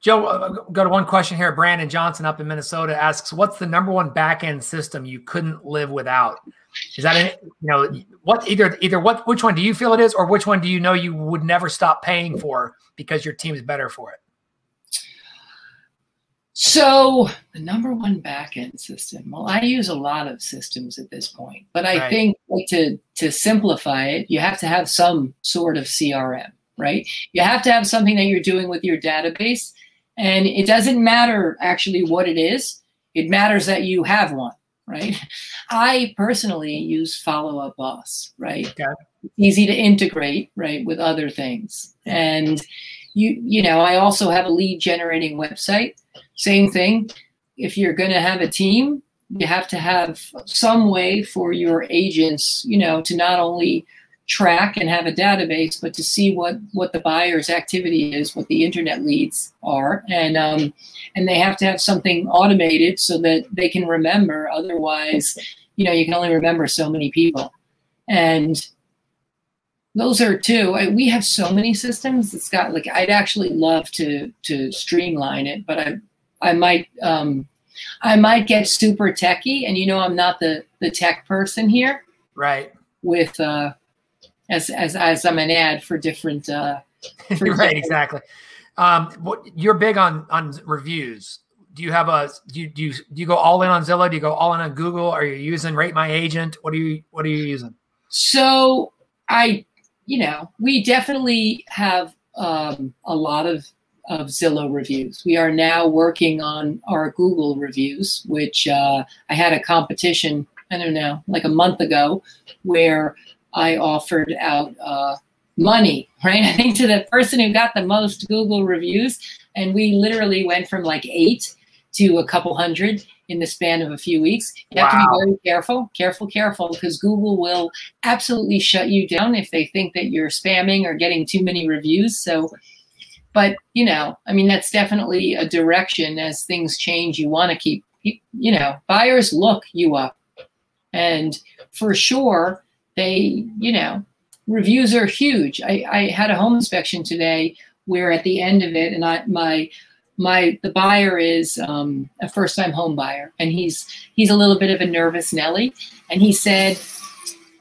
Joe, go to one question here. Brandon Johnson up in Minnesota asks, what's the #1 back-end system you couldn't live without? Is that which one do you feel it is, or which one do you would never stop paying for because your team is better for it? So the #1 backend system. Well, I use a lot of systems at this point, but I think to simplify it, you have to have some sort of CRM, right? You have to have something that you're doing with your database, and it doesn't matter actually what it is. It matters that you have one, right? I personally use Follow Up Boss, right? Okay. Easy to integrate, right, with other things. And I also have a lead generating website. Same thing. If you're going to have a team, you have to have some way for your agents, to not only track and have a database, but to see what the buyer's activity is, what the internet leads are. And they have to have something automated so that they can remember. Otherwise, you can only remember so many people. And those are two. We have so many systems. It's got I'd actually love to streamline it, but I might get super techie, and I'm not the tech person here. Right. With as I'm an ad for different. Right. Exactly. You're big on reviews. Do you have do you go all in on Zillow? Do you go all in on Google? Are you using Rate My Agent? What are you using? So we definitely have a lot of Zillow reviews. We are now working on our Google reviews, which I had a competition, I don't know, a month ago, where I offered out money, right? I think to the person who got the most Google reviews, and we literally went from 8 to a couple hundred in the span of a few weeks. You have to be very careful, because Google will absolutely shut you down if they think that you're spamming or getting too many reviews. So, but, you know, I mean, that's definitely a direction as things change. You want to keep, you know, buyers look you up. And for sure, they, you know, reviews are huge. I had a home inspection today where at the end of it, and the buyer is a first-time home buyer, and he's a little bit of a nervous Nelly, and he said,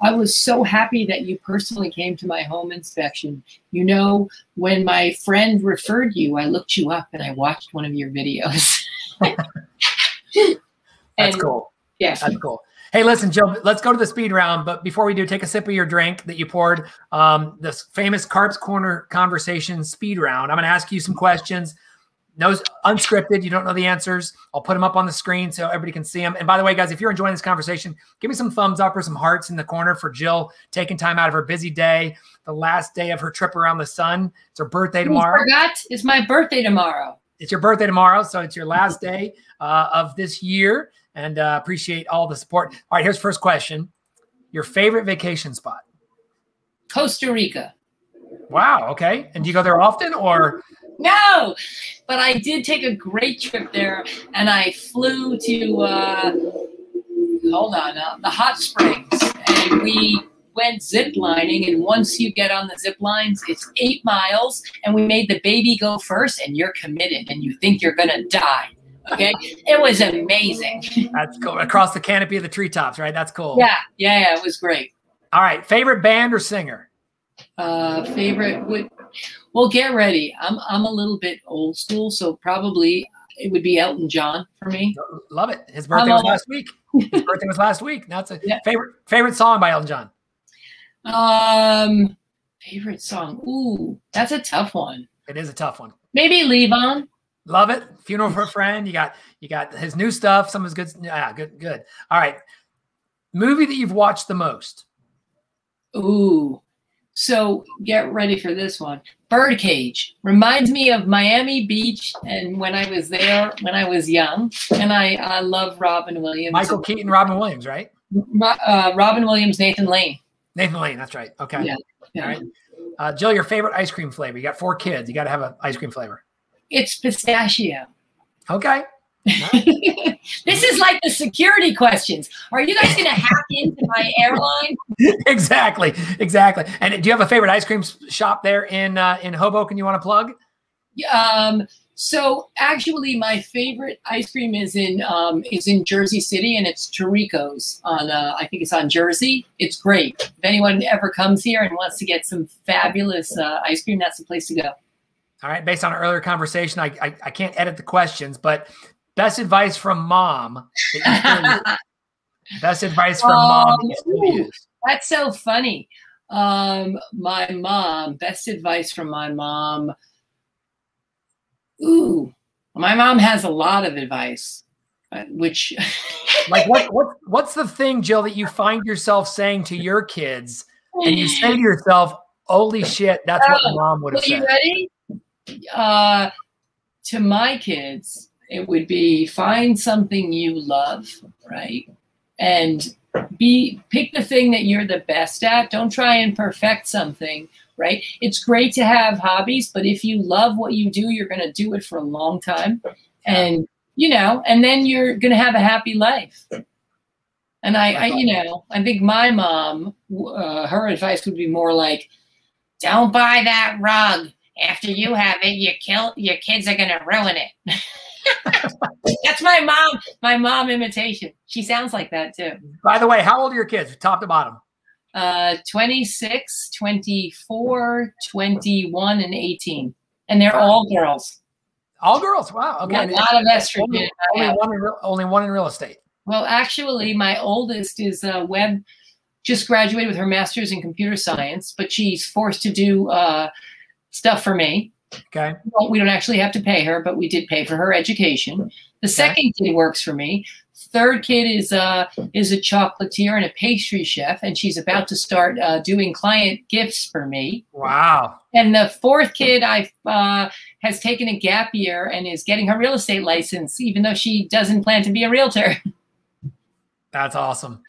"I was so happy that you personally came to my home inspection. You know, when my friend referred you, I looked you up and I watched one of your videos." That's cool. Yeah, that's cool. Hey, listen, Jill, let's go to the speed round. But before we do, take a sip of your drink that you poured. This famous Carp's Corner conversation speed round. I'm going to ask you some questions. No, unscripted. You don't know the answers. I'll put them up on the screen so everybody can see them. And by the way, guys, if you're enjoying this conversation, give me some thumbs up or some hearts in the corner for Jill taking time out of her busy day, the last day of her trip around the sun. It's her birthday tomorrow. I forgot. It's my birthday tomorrow. It's your birthday tomorrow, so it's your last day of this year. And appreciate all the support. All right, here's the first question. Your favorite vacation spot? Costa Rica. Wow, okay. And do you go there often or? No, but I did take a great trip there, and I flew to, the hot springs, and we went zip lining, and once you get on the zip lines, it's 8 miles, and we made the baby go first, and you're committed, and you think you're going to die. Okay, it was amazing. That's cool. Across the canopy of the treetops, right? That's cool. Yeah, it was great. All right, favorite band or singer? Favorite would, well, get ready. I'm a little bit old school, so probably it would be Elton John for me. Love it. His birthday was last week. His birthday was last week. Now it's a favorite song by Elton John. Favorite song. Ooh, that's a tough one. It is a tough one. Maybe Leave On. Love it. Funeral for a Friend. You got his new stuff. Some of his good. Yeah, good. All right. Movie that you've watched the most? Ooh. So get ready for this one. Birdcage. Reminds me of Miami Beach and when I was there when I was young. And I love Robin Williams. Michael Keaton, Robin Williams, right? Robin Williams, Nathan Lane. Nathan Lane, that's right. Okay. Yeah. All right. Jill, your favorite ice cream flavor? You got 4 kids. You got to have an ice cream flavor. It's pistachio. Okay. This is like the security questions. Are you guys going to hack into my airline? Exactly. And do you have a favorite ice cream shop there in Hoboken you want to plug? So actually, my favorite ice cream is in Jersey City, and it's Tarico's on. I think it's on Jersey. It's great. If anyone ever comes here and wants to get some fabulous ice cream, that's the place to go. All right. Based on our earlier conversation, I can't edit the questions, but best advice from mom. Best advice from mom. That's so funny. My mom. Best advice from my mom. Ooh, my mom has a lot of advice, which like what's the thing, Jill, that you find yourself saying to your kids, and you say to yourself, "Holy shit, that's what my mom would have said." You ready? To my kids, it would be find something you love, right? And pick the thing that you're the best at. Don't try and perfect something, right? It's great to have hobbies, but if you love what you do, you're going to do it for a long time. And, and then you're going to have a happy life. And I think my mom, her advice would be more like, don't buy that rug. After you have it, your kids are going to ruin it. That's my mom imitation. She sounds like that too. By the way, how old are your kids, top to bottom? 26, 24, 21, and 18. And they're all girls. All girls. Wow. Okay. A lot of estrogen. Only one in real estate. Well, actually, my oldest is just graduated with her master's in computer science, but she's forced to do stuff for me. Okay. Well, we don't actually have to pay her, but we did pay for her education. The second kid works for me. Third kid is a chocolatier and a pastry chef, and she's about to start doing client gifts for me. Wow. And the fourth kid, I has taken a gap year and is getting her real estate license, even though she doesn't plan to be a realtor. That's awesome.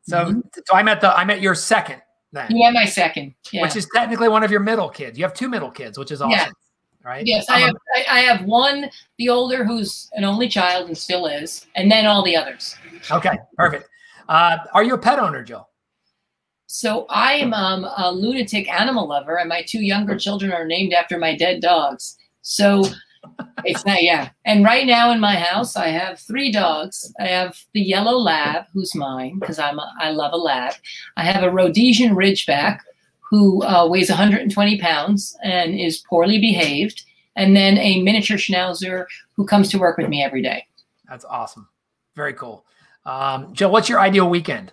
So, so I met your second then. You met my second, yeah. Which is technically one of your middle kids. You have two middle kids, which is awesome. Yeah. Right? Yes, I have one, the older, who's an only child and still is, and then all the others. Okay, perfect. Are you a pet owner, Jill? So I am a lunatic animal lover, and my two younger children are named after my dead dogs. So it's not, yeah. And right now in my house, I have 3 dogs. I have the yellow lab, who's mine, because I love a lab. I have a Rhodesian Ridgeback, who weighs 120 pounds and is poorly behaved, and then a miniature Schnauzer who comes to work with me every day. That's awesome. Very cool. Jill, what's your ideal weekend?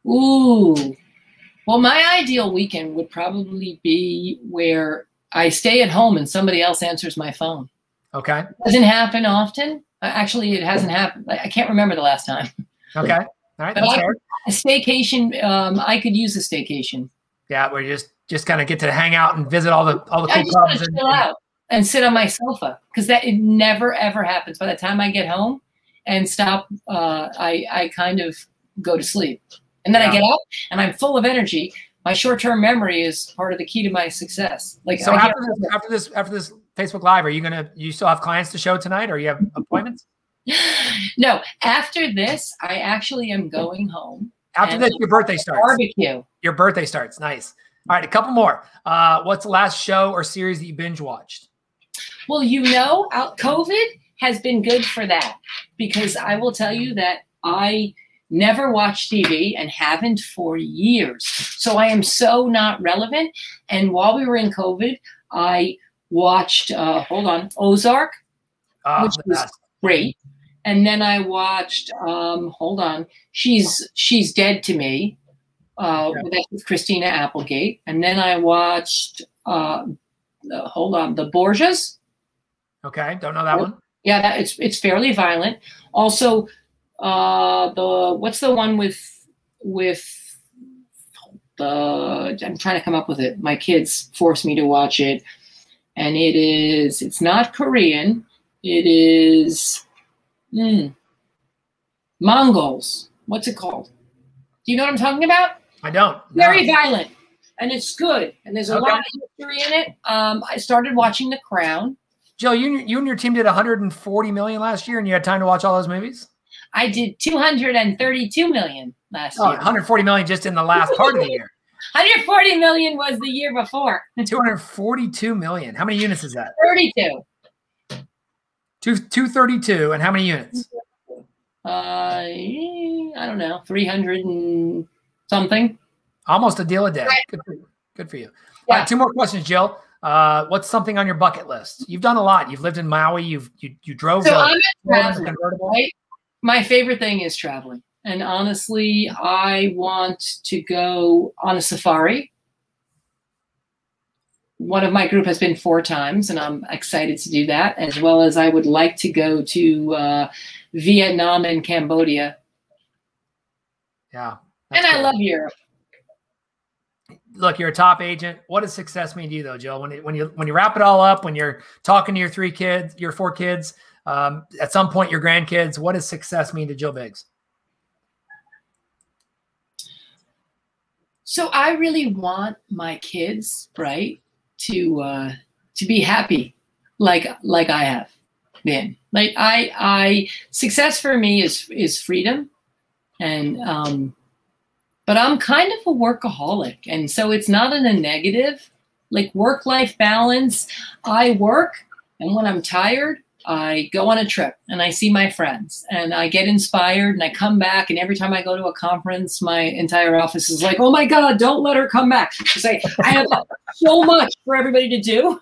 Ooh, well, my ideal weekend would probably be where I stay at home and somebody else answers my phone. Okay. It doesn't happen often. Actually, it hasn't happened. I can't remember the last time. Okay. All right. But That's fair. A staycation. I could use a staycation. Yeah, where you just kind of get to hang out and visit all the cool I just clubs want to chill out and sit on my sofa, because it never ever happens. By the time I get home and stop, I kind of go to sleep, and then I get up and I'm full of energy. My short-term memory is part of the key to my success. Like, so after this Facebook Live, you still have clients to show tonight, or you have appointments? No, after this, I actually am going home. After this, your birthday starts. Barbecue. Your birthday starts. Nice. All right, a couple more. What's the last show or series that you binge watched? Well, COVID has been good for that, because I will tell you that I never watched TV and haven't for years. So I am so not relevant. And while we were in COVID, I watched, Ozark, which was great. And then I watched, She's Dead to Me, that's with Christina Applegate. And then I watched, The Borgias. Okay, don't know that one. Yeah, it's fairly violent. Also, what's the one with the, I'm trying to come up with it. My kids forced me to watch it, and it's not Korean. It is Mongols. What's it called? Do you know what I'm talking about? I don't. No. Very violent, and it's good, and there's a lot of history in it. I started watching The Crown. Jill, you and your team did 140 million last year, and you had time to watch all those movies? I did 232 million last year. 140 million just in the last part of the year. 140 million was the year before. 242 million. How many units is that? 32. 232. And how many units? I don't know, 300 and something. Almost a deal a day. Right. Good for you. Yeah. All right, 2 more questions, Jill. What's something on your bucket list? You've done a lot. You've lived in Maui. You drove. So I'm a convertible. Right? My favorite thing is traveling. And honestly, I want to go on a safari. One of my group has been 4 times, and I'm excited to do that, as well as I would like to go to Vietnam and Cambodia. Yeah. And cool. I love Europe. Look, you're a top agent. What does success mean to you, though, Jill? When you wrap it all up, when you're talking to your 4 kids, at some point your grandkids, what does success mean to Jill Biggs? So I really want my kids, right, to be happy, like I have been. Like I success for me is freedom, and but I'm kind of a workaholic, and so it's not in a negative, like work-life balance. I work, and when I'm tired, I go on a trip and I see my friends and I get inspired and I come back, and every time I go to a conference, my entire office is like, oh my God, don't let her come back. Because I have so much for everybody to do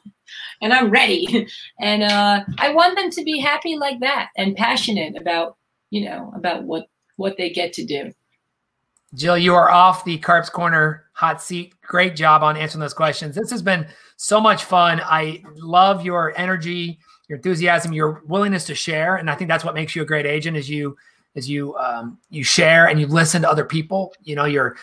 and I'm ready. And I want them to be happy like that and passionate about, about what they get to do. Jill, you are off the Carp's Corner hot seat. Great job on answering those questions. This has been so much fun. I love your energy, your enthusiasm, your willingness to share. And I think that's what makes you a great agent is you share and you listen to other people. You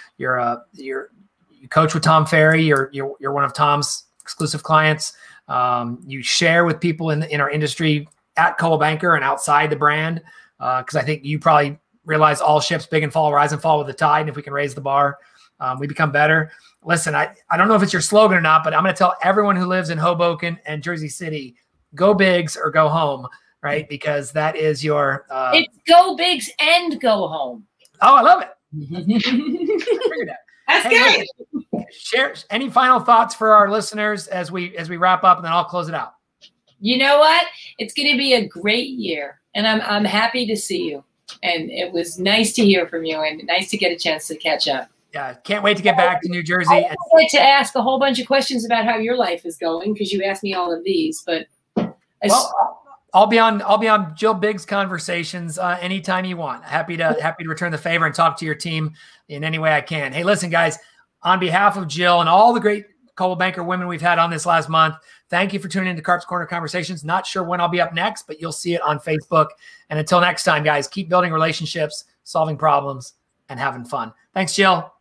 coach with Tom Ferry. You're one of Tom's exclusive clients. You share with people in our industry at Coldwell Banker and outside the brand. Because I think you probably realize all ships big and fall, rise and fall with the tide. And if we can raise the bar, we become better. Listen, I don't know if it's your slogan or not, but I'm going to tell everyone who lives in Hoboken and Jersey City, go bigs or go home, right? Because that is your... it's go bigs and go home. Oh, I love it. I figured that. That's hey, good. Listen, share any final thoughts for our listeners as we wrap up, and then I'll close it out. You know what? It's going to be a great year, and I'm happy to see you. And it was nice to hear from you, and nice to get a chance to catch up. Yeah, can't wait to get back to New Jersey. I'd like to ask a whole bunch of questions about how your life is going, because you asked me all of these. But I'll be on Jill Biggs Conversations anytime you want. Happy to return the favor and talk to your team in any way I can. Hey, listen, guys, on behalf of Jill and all the great Coldwell Banker women we've had on this last month, thank you for tuning into Carp's Corner Conversations. Not sure when I'll be up next, but you'll see it on Facebook. And until next time, guys, keep building relationships, solving problems, and having fun. Thanks, Jill.